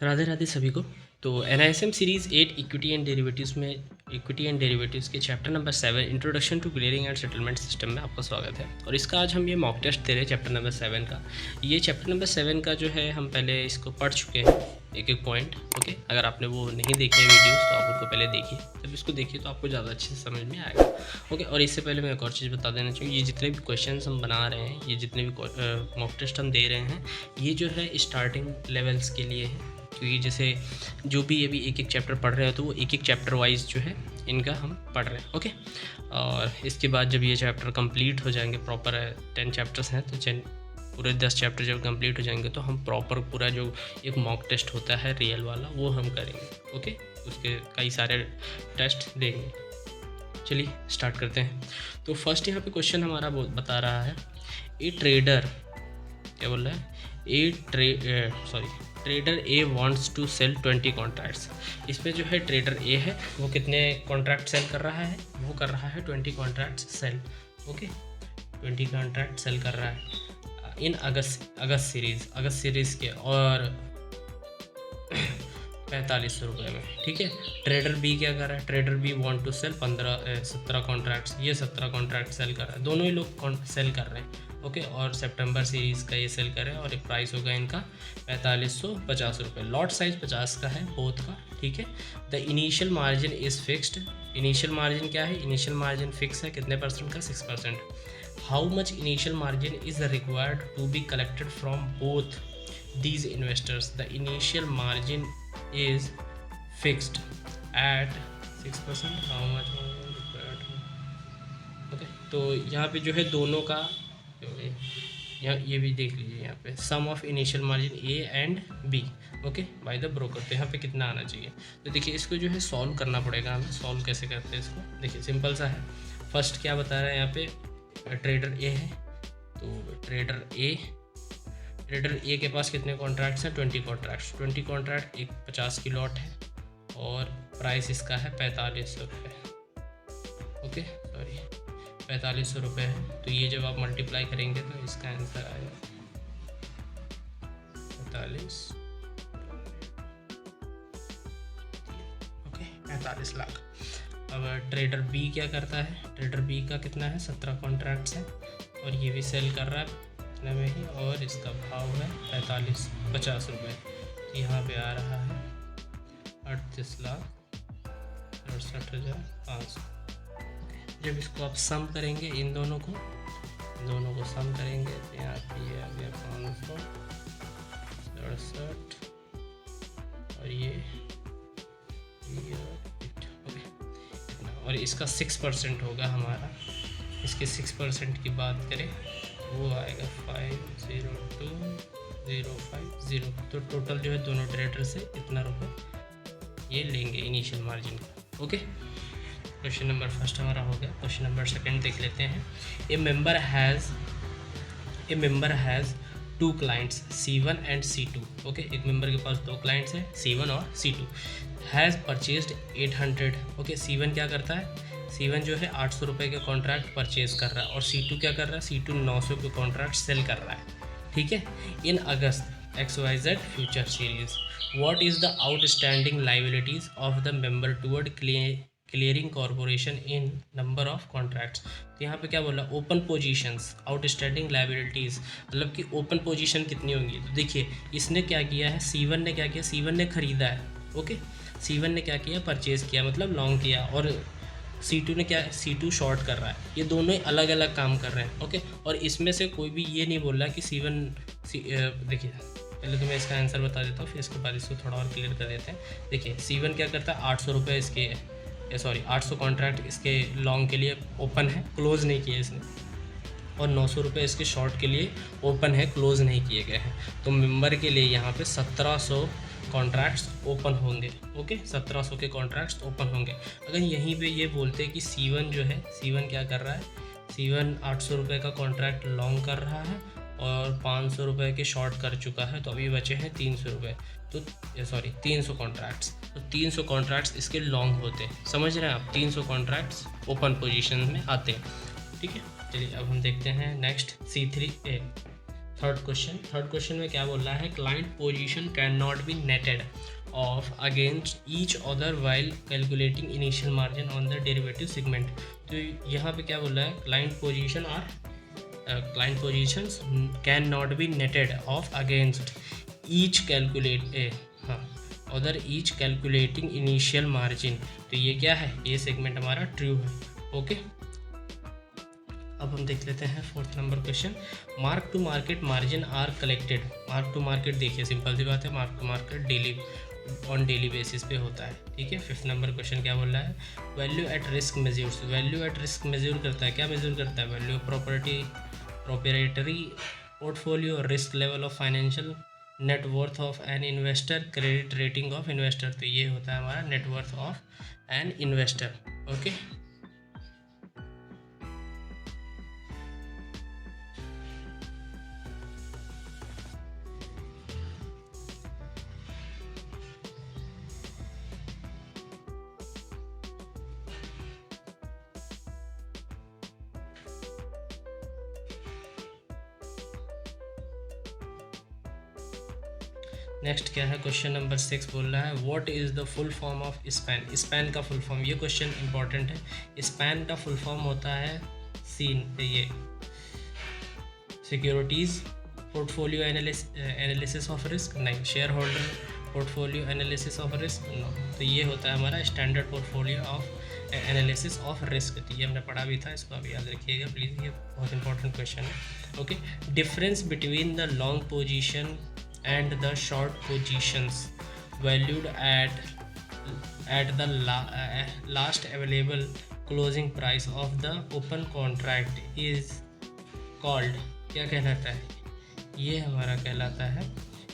राधे राधे सभी को। तो NISM series 8 equity and derivatives में इक्विटी एंड डेरिवेटिव्स के chapter number 7 introduction to clearing and settlement system में आपका स्वागत है। और इसका आज हम ये मॉक टेस्ट दे रहे हैं चैप्टर नंबर 7 का। ये चैप्टर नंबर 7 का जो है हम पहले इसको पढ़ चुके हैं एक एक पॉइंट। ओके, अगर आपने वो नहीं देखे हैं वीडियोस तो आप उनको पहले देखिए, जब इसको देखिए तो आपको ज़्यादा अच्छे से समझ में आएगा। ओके, और इससे पहले मैं एक और चीज़ बता देना चाहिए, ये जितने भी क्वेश्चन हम बना रहे हैं, ये जितने भी मॉक टेस्ट हम दे रहे हैं, ये जो है स्टार्टिंग लेवल्स के लिए है। क्योंकि जैसे जो भी अभी एक एक चैप्टर पढ़ रहे हो तो वो एक एक चैप्टर वाइज जो है इनका हम पढ़ रहे हैं। ओके, और इसके बाद जब ये चैप्टर कंप्लीट हो जाएंगे, प्रॉपर 10 चैप्टर्स हैं तो पूरे 10 चैप्टर जब कंप्लीट हो जाएंगे तो हम प्रॉपर पूरा जो एक मॉक टेस्ट होता है रियल वाला वो हम करेंगे। ओके, उसके कई सारे टेस्ट देंगे। चलिए स्टार्ट करते हैं। तो फर्स्ट यहाँ पे क्वेश्चन हमारा बता रहा है ए ट्रेडर, क्या बोल रहा है, trader A wants to sell 20 contracts. इसमें जो है ट्रेडर ए है वो कितने कॉन्ट्रैक्ट सेल कर रहा है, वो कर रहा है 20 contract sell. Okay, 20 contract sell कर रहा है इन अगस्त सीरीज़ के, और 4500 रुपये में। ठीक है, ट्रेडर बी क्या कर रहा है, trader B want to sell 17 contracts, ये 17 कॉन्ट्रैक्ट सेल कर रहा है, दोनों ही लोग सेल कर रहे हैं। ओके, और सितंबर सीरीज़ का ये सेल कर रहे हैं और एक प्राइस होगा इनका 4550 रुपये। लॉट साइज 50 का है बोथ का। ठीक है, the initial margin is fixed. Initial margin क्या है, इनिशियल मार्जिन फिक्स है कितने परसेंट का, 6%। How much initial margin is required to be collected from both these investors? The initial margin is fixed at 6%. How much required? Okay, तो यहाँ पे जो है दोनों का यहाँ ये भी देख लीजिए, यहाँ पे some of initial margin A and B okay by the broker. तो यहाँ पे कितना आना चाहिए, तो देखिए इसको जो है सॉल्व करना पड़ेगा हमें। सॉल्व कैसे करते हैं इसको, देखिए सिंपल सा है। फर्स्ट क्या बता रहा है यहाँ पे, ट्रेडर ए है, तो ट्रेडर ए के पास कितने कॉन्ट्रैक्ट्स हैं, 20 कॉन्ट्रैक्ट्स। 20 कॉन्ट्रैक्ट एक 50 की लॉट है और प्राइस इसका है 4500 रुपये। ओके, सॉरी 4500 रुपये है। तो ये जब आप मल्टीप्लाई करेंगे तो इसका आंसर आएगा 45 लाख। अब ट्रेडर बी क्या करता है, ट्रेडर बी का कितना है, 17 कॉन्ट्रैक्ट्स है और ये भी सेल कर रहा है में ही, और इसका भाव है 4550 रुपये। तो यहाँ पे आ रहा है 38,68,500। जब इसको आप सम करेंगे इन दोनों को सम करेंगे तो यहाँ पे ये आ गया 567 और ये और इसका 6% होगा हमारा। इसके 6% की बात करें वो आएगा 502,050। तो टोटल जो है दोनों ट्रेडर से इतना रुपये ये लेंगे इनिशियल मार्जिन का। ओके, क्वेश्चन नंबर फर्स्ट हमारा हो गया। क्वेश्चन नंबर सेकंड देख लेते हैं। ए member has 2 clients C1 and C2। Okay, एक मेंबर के पास 2 क्लाइंट्स हैं C1 और C2। Has purchased 800। Okay, C1 क्या करता है, C1 जो है 800 रुपये के कॉन्ट्रैक्ट परचेज कर रहा है और C2 क्या कर रहा है, C2 900 के कॉन्ट्रैक्ट सेल कर रहा है। ठीक है, इन अगस्त XYZ future series what is the outstanding liabilities of the member toward clearing corporation in number of contracts. तो यहाँ पे क्या बोला, ओपन पोजीशंस, आउटस्टैंडिंग लाइबिलिटीज़ मतलब कि ओपन पोजीशन कितनी होंगी। तो देखिए इसने क्या किया है, C1 ने क्या किया, C1 ने ख़रीदा है। ओके, C1 ने क्या किया, परचेज़ किया मतलब लॉन्ग किया, और C2 ने क्या, C2 शॉर्ट कर रहा है। ये दोनों ही अलग अलग काम कर रहे हैं। ओके, और इसमें से कोई भी ये नहीं बोल रहा कि देखिए पहले तो मैं इसका आंसर बता देता हूँ, फिर इसके बाद इसको थोड़ा और क्लियर कर देते हैं। देखिए C1 क्या करता है, 800 रुपये इसके 800 कॉन्ट्रैक्ट इसके लॉन्ग के लिए ओपन है, क्लोज़ नहीं किए इसने, और 900 रुपये इसके शॉर्ट के लिए ओपन है, क्लोज़ नहीं किए गए हैं। तो मेंबर के लिए यहाँ पे 1700 कॉन्ट्रैक्ट्स ओपन होंगे। ओके, 1700 के कॉन्ट्रैक्ट्स ओपन होंगे। अगर यहीं पे ये बोलते हैं कि C1 जो है, C1 क्या कर रहा है, C1 800 रुपये का कॉन्ट्रैक्ट लॉन्ग कर रहा है और 500 रुपये के शॉर्ट कर चुका है, तो अभी बचे हैं 300 रुपये। तो 300 कॉन्ट्रैक्ट्स, तो 300 कॉन्ट्रैक्ट्स इसके लॉन्ग होते हैं। समझ रहे हैं आप, 300 कॉन्ट्रैक्ट्स ओपन पोजीशन में आते हैं। ठीक है, चलिए अब हम देखते हैं नेक्स्ट C3A। थर्ड क्वेश्चन में क्या बोल रहा है, client position can not be netted off against each other while calculating initial margin on the derivative segment. तो यहाँ पे क्या बोल रहा है, client positions can not be netted off against each each calculating initial margin. तो ये क्या है, ये सेगमेंट हमारा ट्रू है। ओके, अब हम देख लेते हैं fourth number question. Mark to market margin are collected. Mark to market देखिए सिंपल सी बात है, mark to market daily basis पे होता है, ठीक है। फिफ्थ नंबर क्वेश्चन क्या बोल रहा है, value at risk measures. Value at risk measure करता है, क्या मेजर करता है, value of proprietary portfolio, risk level of financial, net worth of an investor, credit rating of investor. तो ये होता है हमारा net worth of an investor. Okay, next क्या है, क्वेश्चन नंबर 6 बोल रहा है, what is the full form of span. Span का फुल फॉर्म, ये क्वेश्चन इंपॉर्टेंट है। स्पैन का फुल फॉर्म होता है ये securities portfolio analysis of risk, नहीं, shareholder portfolio analysis of risk, no. तो ये होता है हमारा standard portfolio of analysis of risk. तो ये हमने पढ़ा भी था, इसको अभी याद रखिएगा प्लीज़, ये बहुत इंपॉर्टेंट क्वेश्चन है। Okay, difference between the long position and the short positions valued at the last available closing price of the open contract is called, क्या कहलाता है, ये हमारा कहलाता है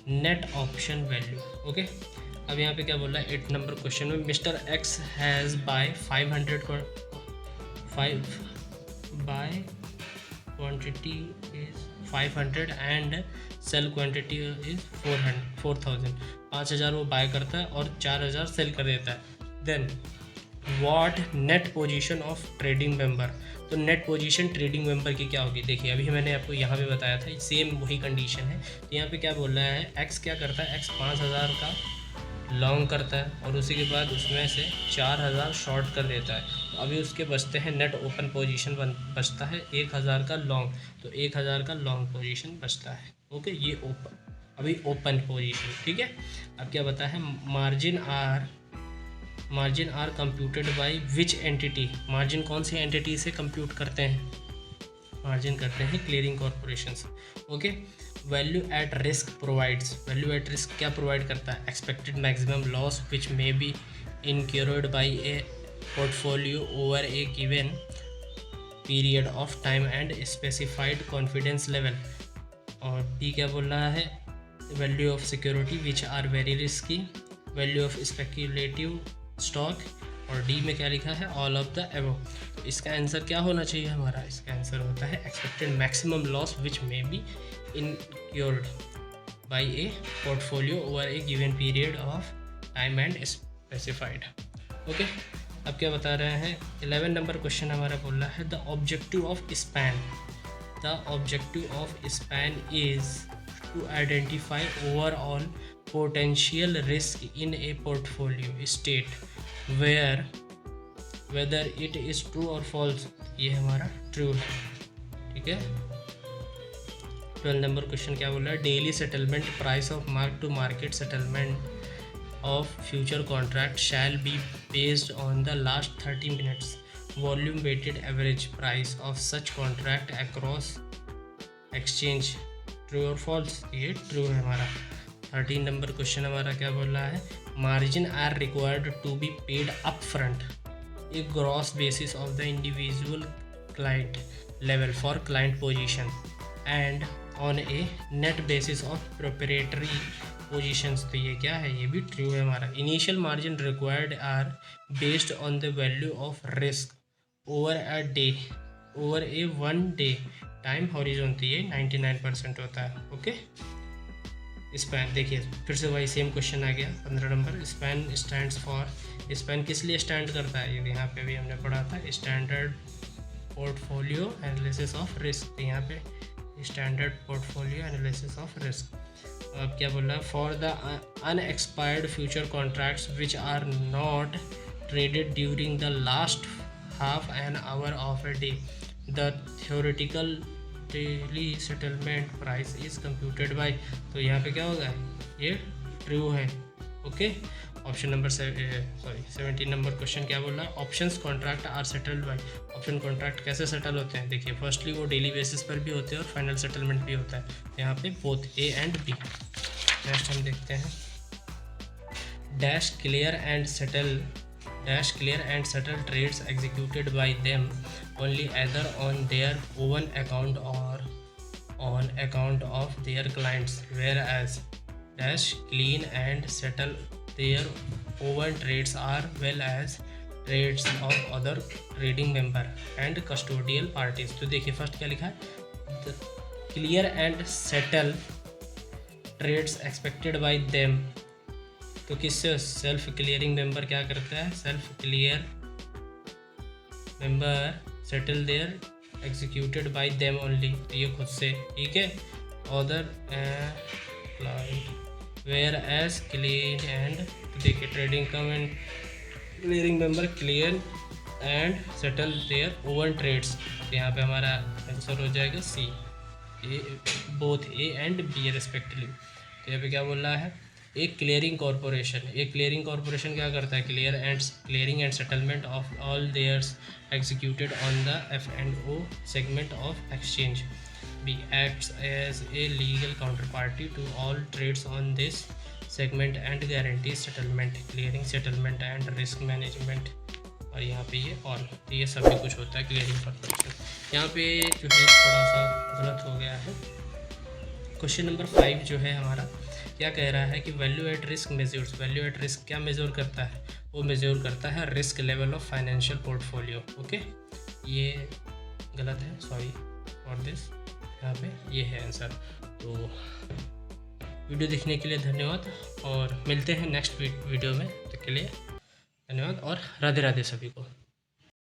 नेट ऑप्शन वैल्यू। ओके, अब यहाँ पे क्या बोल रहा है, 8 नंबर क्वेश्चन में, mister X has buy 500 quantity is 500 and sell quantity is 4000। 5000 वो बाय करता है और 4000 सेल कर देता है। Then what net position of trading member. तो नेट पोजीशन ट्रेडिंग मेंबर की क्या होगी, देखिए अभी मैंने आपको यहाँ पे बताया था, सेम वही कंडीशन है। तो यहाँ पे क्या बोल रहा है, एक्स क्या करता है, एक्स 5000 का लॉन्ग करता है और उसी के बाद उसमें से 4000 शॉर्ट कर देता है। तो अभी उसके बचते हैं, नेट ओपन पोजीशन बचता है 1000 का लॉन्ग, तो 1000 का लॉन्ग पोजीशन बचता है। ओके, ये अभी ओपन पोजीशन, ठीक है। अब क्या बता है, margin are computed by which entity. Margin कौन सी एंटिटी से कंप्यूट करते हैं, मार्जिन करते हैं clearing corporations. Okay, value at risk provides. Value at risk क्या प्रोवाइड करता है, expected maximum loss which may be incurred by a portfolio over a given period of time and specified confidence level. और D क्या बोल रहा है, value of security which are very risky, value of speculative stock, और D में क्या लिखा है, ऑल ऑफ द एबव। तो इसका आंसर क्या होना चाहिए हमारा, इसका आंसर होता है expected maximum loss which may be incurred by a portfolio over a given period of time and specified. Okay, अब क्या बता रहे हैं, 11 नंबर क्वेश्चन हमारा बोल रहा है, the objective of span. The objective of span is to identify overall potential risk in a portfolio state whether it is true or false। ये हमारा ट्रू है, ठीक है। 12 नंबर क्वेश्चन क्या बोल रहा है, daily settlement price of mark to market settlement of future contract shall be based on the last 30 minutes volume weighted average price of such contract across exchange, true और false. ये true है हमारा। 13 number question हमारा क्या बोल रहा है, margin are required to be paid up front a gross basis of the individual client level for client position and on a net basis of proprietary positions. तो ये क्या है, ये भी ट्रू है हमारा। Initial margin required are based on the value of risk over a 1 day time horizon. तो ये 99% होता है। ओके, स्पैन देखिए फिर से वही सेम क्वेश्चन आ गया। 15 number, span stands for. Span किस लिए स्टैंड करता है, ये यहाँ पे भी हमने पढ़ा था, standard portfolio analysis of risk. यहाँ पे standard portfolio analysis of risk. अब क्या बोल रहा है, for the unexpired future contracts which are not traded during the last half an hour of a day the theoretical daily settlement price is computed by. तो यहाँ पे क्या होगा, ये ट्रू है। Okay, option number 17 number question क्या बोल रहा है, options contract are settled bye. Option contract कैसे सेटल होते हैं, देखिए फर्स्टली वो डेली बेसिस पर भी होते हैं और फाइनल सेटलमेंट भी होता है, यहाँ पे both A and B. Next हम देखते हैं, dash clear and settle trades executed by them only either on their own account or on account of their clients, whereas dash clean and settle their own trades are well as trades of other trading member and custodial parties। तो देखिए first क्या लिखा है, clear and settle trades expected by them. तो किससे, self clearing member क्या करता है, self clear member settle their executed by them only, तो ये खुद से, ठीक है। Other client where as clean and, देखिए trading cum and clearing member clear and settle their own trades, तो यहाँ पे हमारा आंसर हो जाएगा C, both A and B respectively. तो यहाँ पे क्या बोल रहा है, एक क्लियरिंग कॉरपोरेशन क्या करता है, clearing and settlement of all theirs executed on the F&O segment of exchange. B acts as a legal counter party to all trades on this segment and guarantee settlement, clearing, settlement and risk management. और यहाँ पे ये all, तो ये सभी कुछ होता है क्लियरिंग कॉरपोरेशन। यहाँ पे जो है थोड़ा सा गलत हो गया है। क्वेश्चन नंबर 5 जो है हमारा क्या कह रहा है कि value at risk measures, value at risk क्या मेजर करता है, वो मेजर करता है risk level of financial portfolio. Okay, ये गलत है, सॉरी फॉर दिस, यहाँ पे ये है आंसर। तो वीडियो देखने के लिए धन्यवाद और मिलते हैं नेक्स्ट वीडियो में, तब के लिए धन्यवाद और राधे राधे सभी को।